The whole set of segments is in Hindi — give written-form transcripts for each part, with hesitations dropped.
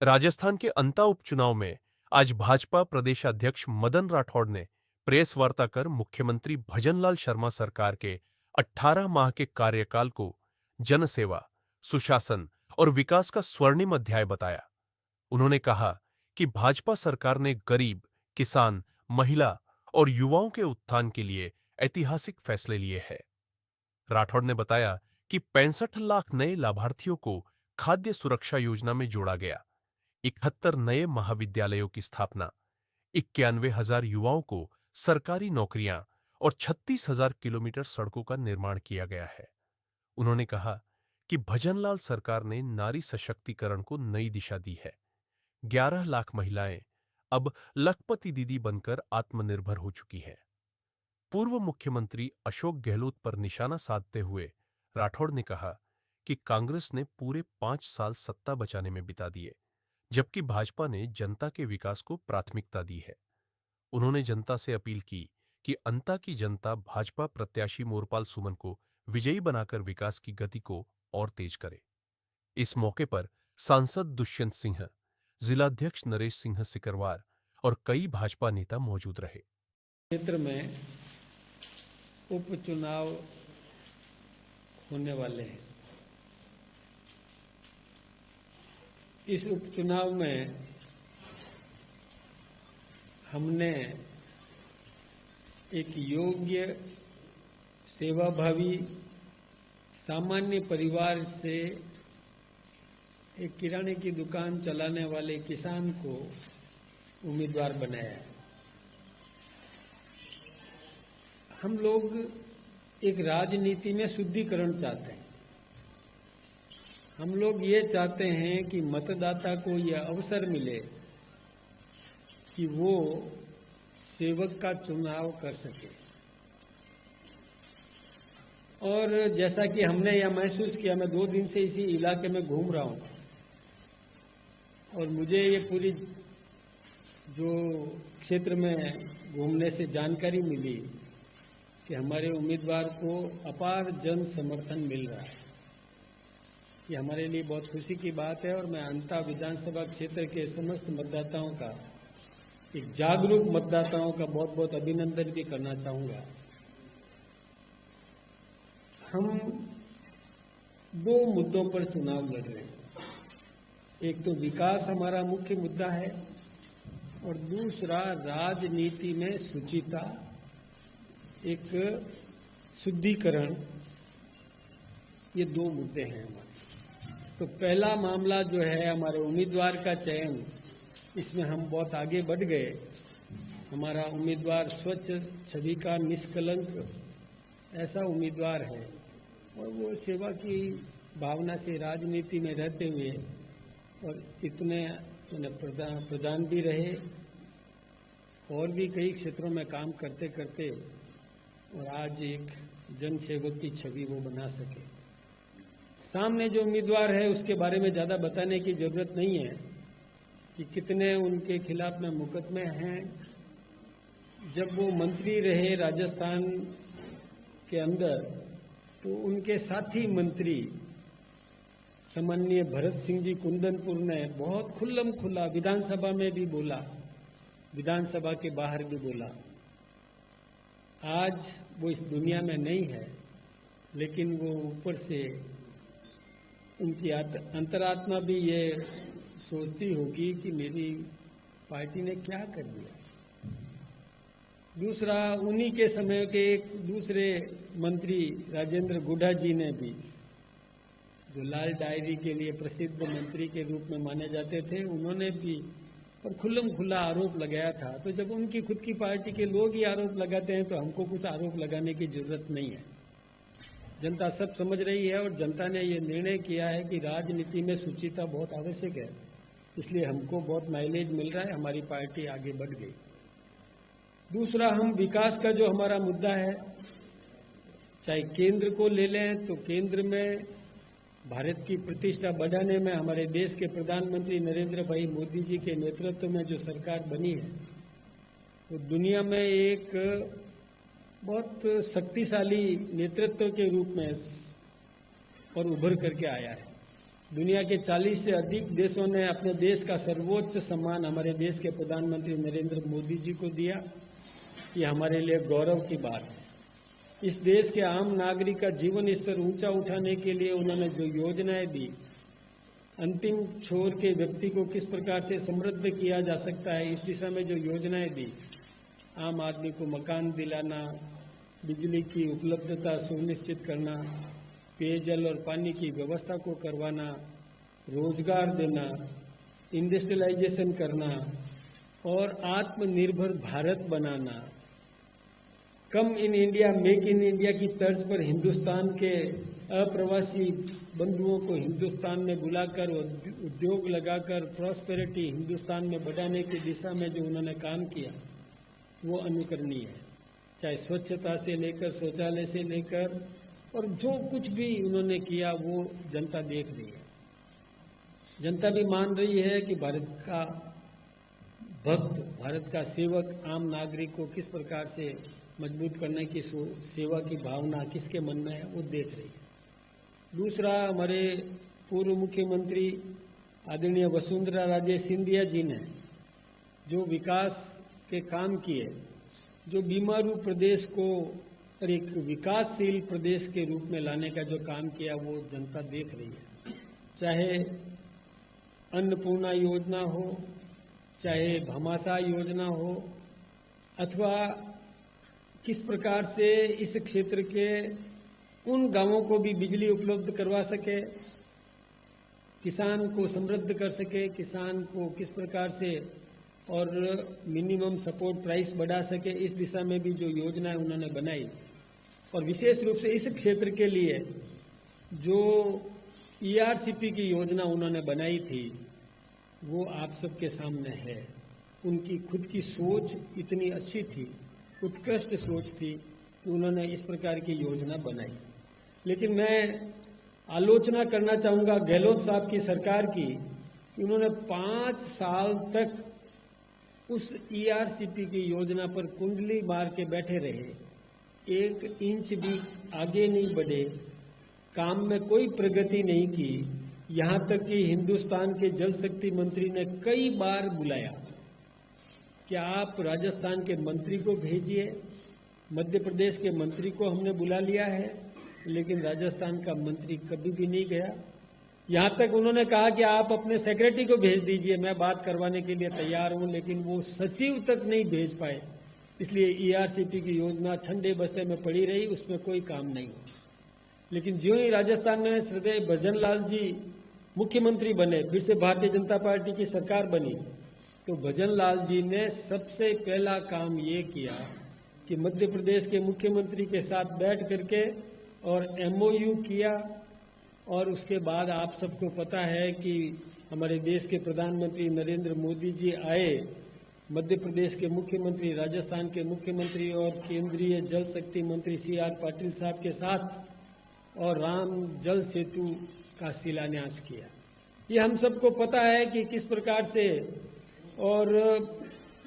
राजस्थान के अंता उपचुनाव में आज भाजपा प्रदेशाध्यक्ष मदन राठौड़ ने प्रेस वार्ता कर मुख्यमंत्री भजनलाल शर्मा सरकार के 18 माह के कार्यकाल को जनसेवा, सुशासन और विकास का स्वर्णिम अध्याय बताया। उन्होंने कहा कि भाजपा सरकार ने गरीब, किसान, महिला और युवाओं के उत्थान के लिए ऐतिहासिक फैसले लिए हैं। राठौड़ ने बताया कि 65 लाख नए लाभार्थियों को खाद्य सुरक्षा योजना में जोड़ा गया, 71 नए महाविद्यालयों की स्थापना, 91,000 युवाओं को सरकारी नौकरियां और 36,000 किलोमीटर सड़कों का निर्माण किया गया है। उन्होंने कहा कि भजनलाल सरकार ने नारी सशक्तिकरण को नई दिशा दी है। 11 लाख महिलाएं अब लखपति दीदी बनकर आत्मनिर्भर हो चुकी हैं। पूर्व मुख्यमंत्री अशोक गहलोत पर निशाना साधते हुए राठौड़ ने कहा कि कांग्रेस ने पूरे 5 साल सत्ता बचाने में बिता दिए, जबकि भाजपा ने जनता के विकास को प्राथमिकता दी है। उन्होंने जनता से अपील की कि अंता की जनता भाजपा प्रत्याशी मोरपाल सुमन को विजयी बनाकर विकास की गति को और तेज करे। इस मौके पर सांसद दुष्यंत सिंह, जिलाध्यक्ष नरेश सिंह सिकरवार और कई भाजपा नेता मौजूद रहे। क्षेत्र में उपचुनाव होने वाले हैं। इस उपचुनाव में हमने एक योग्य, सेवाभावी, सामान्य परिवार से एक किराने की दुकान चलाने वाले किसान को उम्मीदवार बनाया है। हम लोग एक राजनीति में शुद्धिकरण चाहते हैं। हम लोग ये चाहते हैं कि मतदाता को यह अवसर मिले कि वो सेवक का चुनाव कर सके। और जैसा कि हमने यह महसूस किया, मैं 2 दिन से इसी इलाके में घूम रहा हूँ और मुझे ये पूरी जो क्षेत्र में घूमने से जानकारी मिली कि हमारे उम्मीदवार को अपार जन समर्थन मिल रहा है। ये हमारे लिए बहुत खुशी की बात है और मैं अंता विधानसभा क्षेत्र के समस्त मतदाताओं का, एक जागरूक मतदाताओं का बहुत बहुत अभिनंदन भी करना चाहूँगा। हम 2 मुद्दों पर चुनाव लड़ रहे हैं। एक तो विकास हमारा मुख्य मुद्दा है और दूसरा राजनीति में शुचिता, एक शुद्धिकरण, ये 2 मुद्दे हैं हमारे। तो पहला मामला जो है हमारे उम्मीदवार का चयन, इसमें हम बहुत आगे बढ़ गए। हमारा उम्मीदवार स्वच्छ छवि का, निष्कलंक ऐसा उम्मीदवार है और वो सेवा की भावना से राजनीति में रहते हुए और इतने प्रधान भी रहे और भी कई क्षेत्रों में काम करते करते और आज एक जन सेवक की छवि वो बना सके। सामने जो उम्मीदवार है उसके बारे में ज़्यादा बताने की ज़रूरत नहीं है कि कितने उनके खिलाफ में मुकदमे हैं। जब वो मंत्री रहे राजस्थान के अंदर तो उनके साथी मंत्री सम्माननीय भरत सिंह जी कुंदनपुर ने बहुत खुल्लम खुल्ला विधानसभा में भी बोला, विधानसभा के बाहर भी बोला। आज वो इस दुनिया में नहीं है, लेकिन वो ऊपर से उनकी अंतरात्मा भी ये सोचती होगी कि मेरी पार्टी ने क्या कर दिया। दूसरा, उन्हीं के समय के एक दूसरे मंत्री राजेंद्र गुड्डा जी ने भी, जो लाल डायरी के लिए प्रसिद्ध मंत्री के रूप में माने जाते थे, उन्होंने भी और खुल्लम खुल्ला आरोप लगाया था। तो जब उनकी खुद की पार्टी के लोग ही आरोप लगाते हैं तो हमको कुछ आरोप लगाने की जरूरत नहीं है। जनता सब समझ रही है और जनता ने ये निर्णय किया है कि राजनीति में शुचिता बहुत आवश्यक है। इसलिए हमको बहुत माइलेज मिल रहा है, हमारी पार्टी आगे बढ़ गई। दूसरा, हम विकास का जो हमारा मुद्दा है, चाहे केंद्र को ले लें तो केंद्र में भारत की प्रतिष्ठा बढ़ाने में हमारे देश के प्रधानमंत्री नरेंद्र भाई मोदी जी के नेतृत्व में जो सरकार बनी है वो दुनिया में एक बहुत शक्तिशाली नेतृत्व के रूप में और उभर करके आया है। दुनिया के 40 से अधिक देशों ने अपने देश का सर्वोच्च सम्मान हमारे देश के प्रधानमंत्री नरेंद्र मोदी जी को दिया। ये हमारे लिए गौरव की बात है। इस देश के आम नागरिक का जीवन स्तर ऊंचा उठाने के लिए उन्होंने जो योजनाएं दी, अंतिम छोर के व्यक्ति को किस प्रकार से समृद्ध किया जा सकता है, इस दिशा में जो योजनाएं दी, आम आदमी को मकान दिलाना, बिजली की उपलब्धता सुनिश्चित करना, पेयजल और पानी की व्यवस्था को करवाना, रोजगार देना, इंडस्ट्रियलाइजेशन करना और आत्मनिर्भर भारत बनाना, come in India make in India की तर्ज पर हिंदुस्तान के अप्रवासी बंधुओं को हिंदुस्तान में बुलाकर उद्योग लगाकर प्रॉस्पेरिटी हिंदुस्तान में बढ़ाने की दिशा में जो उन्होंने काम किया वो अनुकरणीय है। चाहे स्वच्छता से लेकर शौचालय से लेकर और जो कुछ भी उन्होंने किया वो जनता देख रही है। जनता भी मान रही है कि भारत का भक्त, भारत का सेवक, आम नागरिक को किस प्रकार से मजबूत करने की सेवा की भावना किसके मन में है वो देख रही है। दूसरा, हमारे पूर्व मुख्यमंत्री आदरणीय वसुंधरा राजे सिंधिया जी ने जो विकास के काम किए, जो बीमारू प्रदेश को और एक विकासशील प्रदेश के रूप में लाने का जो काम किया वो जनता देख रही है। चाहे अन्नपूर्णा योजना हो, चाहे भामाशाह योजना हो, अथवा किस प्रकार से इस क्षेत्र के उन गांवों को भी बिजली उपलब्ध करवा सके, किसान को समृद्ध कर सके, किसान को किस प्रकार से और मिनिमम सपोर्ट प्राइस बढ़ा सके, इस दिशा में भी जो योजनाएं उन्होंने बनाई और विशेष रूप से इस क्षेत्र के लिए जो ERCP की योजना उन्होंने बनाई थी वो आप सबके सामने है। उनकी खुद की सोच इतनी अच्छी थी, उत्कृष्ट सोच थी कि उन्होंने इस प्रकार की योजना बनाई। लेकिन मैं आलोचना करना चाहूँगा गहलोत साहब की सरकार की कि उन्होंने 5 साल तक उस ERCP की योजना पर कुंडली मार के बैठे रहे, 1 इंच भी आगे नहीं बढ़े, काम में कोई प्रगति नहीं की। यहाँ तक कि हिंदुस्तान के जल शक्ति मंत्री ने कई बार बुलाया कि आप राजस्थान के मंत्री को भेजिए, मध्य प्रदेश के मंत्री को हमने बुला लिया है, लेकिन राजस्थान का मंत्री कभी भी नहीं गया। यहाँ तक उन्होंने कहा कि आप अपने सेक्रेटरी को भेज दीजिए, मैं बात करवाने के लिए तैयार हूँ, लेकिन वो सचिव तक नहीं भेज पाए। इसलिए ERCP की योजना ठंडे बस्ते में पड़ी रही, उसमें कोई काम नहीं हुआ। लेकिन ज्यों ही राजस्थान में श्रद्धेय भजनलाल जी मुख्यमंत्री बने, फिर से भारतीय जनता पार्टी की सरकार बनी, तो भजनलाल जी ने सबसे पहला काम ये किया कि मध्य प्रदेश के मुख्यमंत्री के साथ बैठ करके और MOU किया। और उसके बाद आप सबको पता है कि हमारे देश के प्रधानमंत्री नरेंद्र मोदी जी आए, मध्य प्रदेश के मुख्यमंत्री, राजस्थान के मुख्यमंत्री और केंद्रीय जल शक्ति मंत्री CR पाटिल साहब के साथ, और राम जल सेतु का शिलान्यास किया। ये हम सबको पता है कि किस प्रकार से, और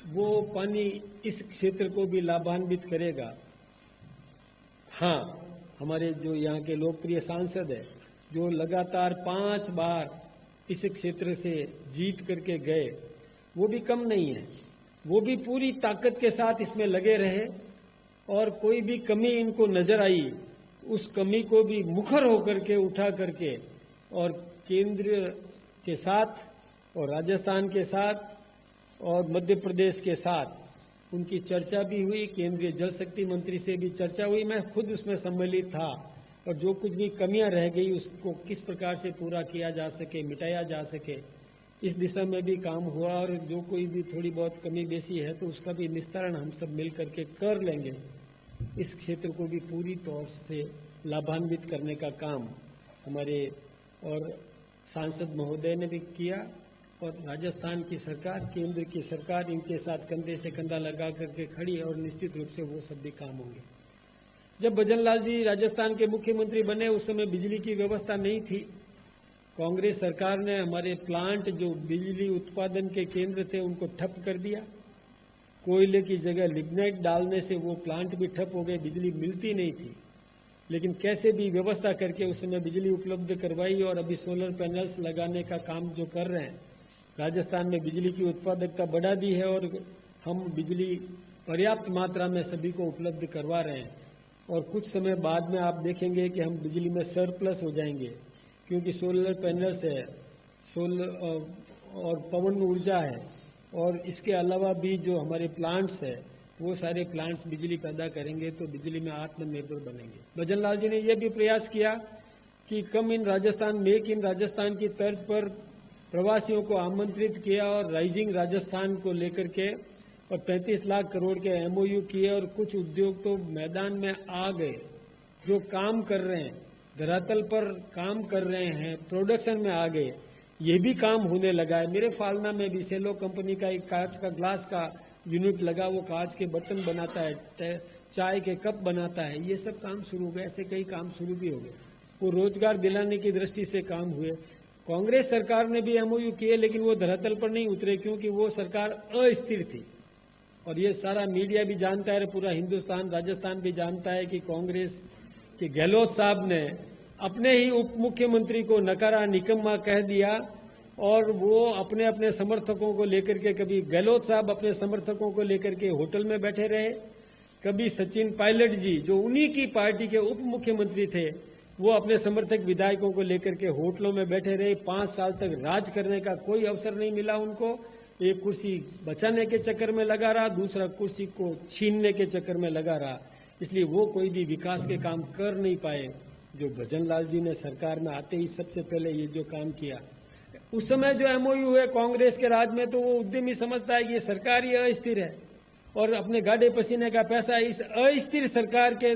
वो पानी इस क्षेत्र को भी लाभान्वित करेगा। हाँ, हमारे जो यहाँ के लोकप्रिय सांसद है, जो लगातार 5 बार इस क्षेत्र से जीत करके गए, वो भी कम नहीं है। वो भी पूरी ताकत के साथ इसमें लगे रहे और कोई भी कमी इनको नजर आई, उस कमी को भी मुखर होकर के उठा करके और केंद्र के साथ और राजस्थान के साथ और मध्य प्रदेश के साथ उनकी चर्चा भी हुई। केंद्रीय जल शक्ति मंत्री से भी चर्चा हुई, मैं खुद उसमें सम्मिलित था। और जो कुछ भी कमियां रह गई उसको किस प्रकार से पूरा किया जा सके, मिटाया जा सके, इस दिशा में भी काम हुआ। और जो कोई भी थोड़ी बहुत कमी बेसी है तो उसका भी निस्तारण हम सब मिल करके कर लेंगे। इस क्षेत्र को भी पूरी तौर से लाभान्वित करने का काम हमारे और सांसद महोदय ने भी किया, और राजस्थान की सरकार, केंद्र की सरकार इनके साथ कंधे से कंधा लगा करके खड़ी है, और निश्चित रूप से वो सब भी काम होंगे। जब भजनलाल जी राजस्थान के मुख्यमंत्री बने उस समय बिजली की व्यवस्था नहीं थी। कांग्रेस सरकार ने हमारे प्लांट जो बिजली उत्पादन के केंद्र थे उनको ठप कर दिया। कोयले की जगह लिग्नाइट डालने से वो प्लांट भी ठप हो गए, बिजली मिलती नहीं थी। लेकिन कैसे भी व्यवस्था करके उस समय बिजली उपलब्ध करवाई और अभी सोलर पैनल्स लगाने का काम जो कर रहे हैं, राजस्थान में बिजली की उत्पादकता बढ़ा दी है और हम बिजली पर्याप्त मात्रा में सभी को उपलब्ध करवा रहे हैं। और कुछ समय बाद में आप देखेंगे कि हम बिजली में सरप्लस हो जाएंगे, क्योंकि सोलर पैनल्स है, सोलर और पवन ऊर्जा है, और इसके अलावा भी जो हमारे प्लांट्स है वो सारे प्लांट्स बिजली पैदा करेंगे, तो बिजली में आत्मनिर्भर बनेंगे। भजन लाल जी ने यह भी प्रयास किया कि कम इन राजस्थान, मेक इन राजस्थान की तर्ज पर प्रवासियों को आमंत्रित किया और राइजिंग राजस्थान को लेकर के और 35 लाख करोड़ के एमओयू किए, और कुछ उद्योग तो मैदान में आ गए, जो काम कर रहे हैं, धरातल पर काम कर रहे हैं, प्रोडक्शन में आ गए। ये भी काम होने लगा है। मेरे फालना में भी सेलो कंपनी का एक कांच का ग्लास का यूनिट लगा, वो कांच के बर्तन बनाता है, चाय के कप बनाता है। ये सब काम शुरू हो गए, ऐसे कई काम शुरू भी हो गए। वो रोजगार दिलाने की दृष्टि से काम हुए। कांग्रेस सरकार ने भी एमओयू किए, लेकिन वो धरातल पर नहीं उतरे, क्योंकि वो सरकार अस्थिर थी। और ये सारा मीडिया भी जानता है, पूरा हिंदुस्तान, राजस्थान भी जानता है कि कांग्रेस के गहलोत साहब ने अपने ही उप मुख्यमंत्री को नकारा, निकम्मा कह दिया, और वो अपने अपने समर्थकों को लेकर के, कभी गहलोत साहब अपने समर्थकों को लेकर के होटल में बैठे रहे, कभी सचिन पायलट जी जो उन्हीं की पार्टी के उप मुख्यमंत्री थे, वो अपने समर्थक विधायकों को लेकर के होटलों में बैठे रहे। 5 साल तक राज करने का कोई अवसर नहीं मिला उनको। एक कुर्सी बचाने के चक्कर में लगा रहा, दूसरा कुर्सी को छीनने के चक्कर में लगा रहा, इसलिए वो कोई भी विकास के काम कर नहीं पाए। जो भजन लाल जी ने सरकार में आते ही सबसे पहले ये जो काम किया, उस समय जो एमओयू है कांग्रेस के राज में, तो वो उद्यमी समझता है कि ये सरकार ही अस्थिर है और अपने गाढ़े पसीने का पैसा इस अस्थिर सरकार के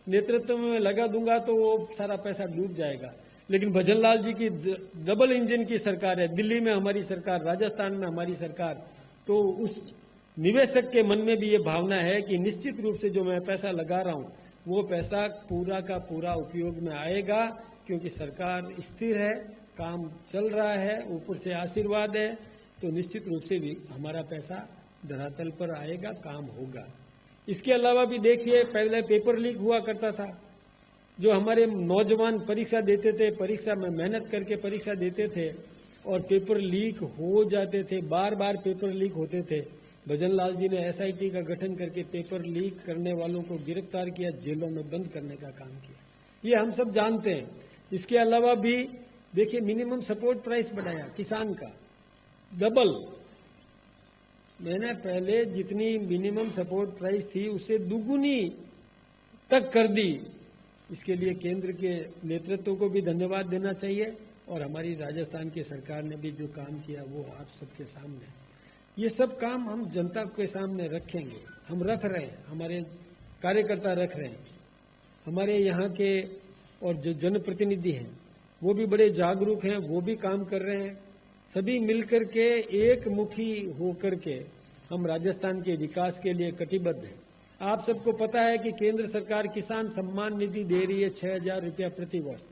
नेतृत्व में लगा दूंगा तो वो सारा पैसा डूब जाएगा। लेकिन भजन लाल जी की डबल इंजन की सरकार है, दिल्ली में हमारी सरकार, राजस्थान में हमारी सरकार, तो उस निवेशक के मन में भी ये भावना है कि निश्चित रूप से जो मैं पैसा लगा रहा हूँ वो पैसा पूरा का पूरा उपयोग में आएगा, क्योंकि सरकार स्थिर है, काम चल रहा है, ऊपर से आशीर्वाद है, तो निश्चित रूप से भी हमारा पैसा धरातल पर आएगा, काम होगा। इसके अलावा भी देखिए, पहले पेपर लीक हुआ करता था, जो हमारे नौजवान परीक्षा देते थे, परीक्षा में मेहनत करके परीक्षा देते थे और पेपर लीक हो जाते थे, बार बार पेपर लीक होते थे। भजन लाल जी ने एसआईटी का गठन करके पेपर लीक करने वालों को गिरफ्तार किया, जेलों में बंद करने का काम किया, ये हम सब जानते हैं। इसके अलावा भी देखिए, मिनिमम सपोर्ट प्राइस बढ़ाया किसान का, डबल। मैंने पहले जितनी मिनिमम सपोर्ट प्राइस थी उससे दुगुनी तक कर दी। इसके लिए केंद्र के नेतृत्व को भी धन्यवाद देना चाहिए, और हमारी राजस्थान की सरकार ने भी जो काम किया वो आप सबके सामने। ये सब काम हम जनता के सामने रखेंगे, हम रख रहे हैं, हमारे कार्यकर्ता रख रहे हैं, हमारे यहाँ के और जो जनप्रतिनिधि हैं वो भी बड़े जागरूक हैं, वो भी काम कर रहे हैं। सभी मिलकर के एक मुखी होकर के हम राजस्थान के विकास के लिए कटिबद्ध हैं। आप सबको पता है कि केंद्र सरकार किसान सम्मान निधि दे रही है 6,000 रुपया प्रति वर्ष,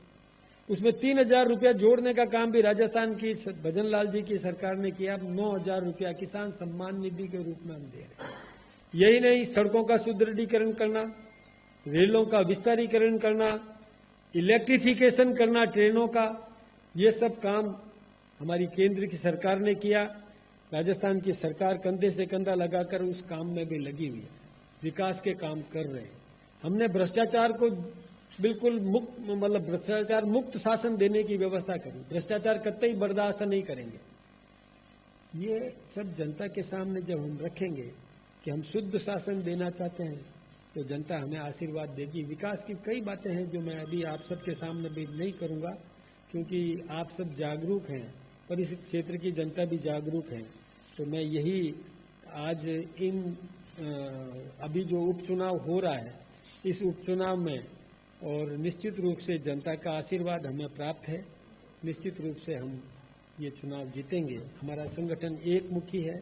उसमें 3,000 रुपया जोड़ने का काम भी राजस्थान की भजन लाल जी की सरकार ने किया। 9,000 रुपया किसान सम्मान निधि के रूप में हम दे रहे हैं। यही नहीं, सड़कों का सुदृढ़ीकरण करना, रेलों का विस्तारीकरण करना, इलेक्ट्रिफिकेशन करना ट्रेनों का, ये सब काम हमारी केंद्र की सरकार ने किया। राजस्थान की सरकार कंधे से कंधा लगाकर उस काम में भी लगी हुई है, विकास के काम कर रहे हैं। हमने भ्रष्टाचार को बिल्कुल मुक्त, मतलब भ्रष्टाचार मुक्त शासन देने की व्यवस्था करी, भ्रष्टाचार कतई बर्दाश्त नहीं करेंगे। ये सब जनता के सामने जब हम रखेंगे कि हम शुद्ध शासन देना चाहते हैं, तो जनता हमें आशीर्वाद देगी। विकास की कई बातें हैं जो मैं अभी आप सबके सामने भी नहीं करूंगा, क्योंकि आप सब जागरूक हैं और इस क्षेत्र की जनता भी जागरूक है। तो मैं यही आज इन अभी जो उपचुनाव हो रहा है, इस उपचुनाव में, और निश्चित रूप से जनता का आशीर्वाद हमें प्राप्त है, निश्चित रूप से हम ये चुनाव जीतेंगे। हमारा संगठन एक मुखी है।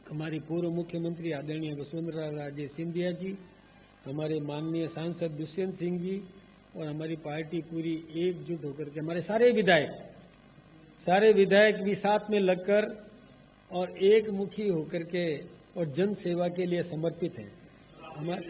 हमारी पूर्व मुख्यमंत्री आदरणीय वसुंधरा राजे सिंधिया जी, हमारे माननीय सांसद दुष्यंत सिंह जी और हमारी पार्टी पूरी एकजुट होकर के, हमारे सारे विधायक भी साथ में लगकर और एक मुखी होकर के और जन सेवा के लिए समर्पित हैं। हमारे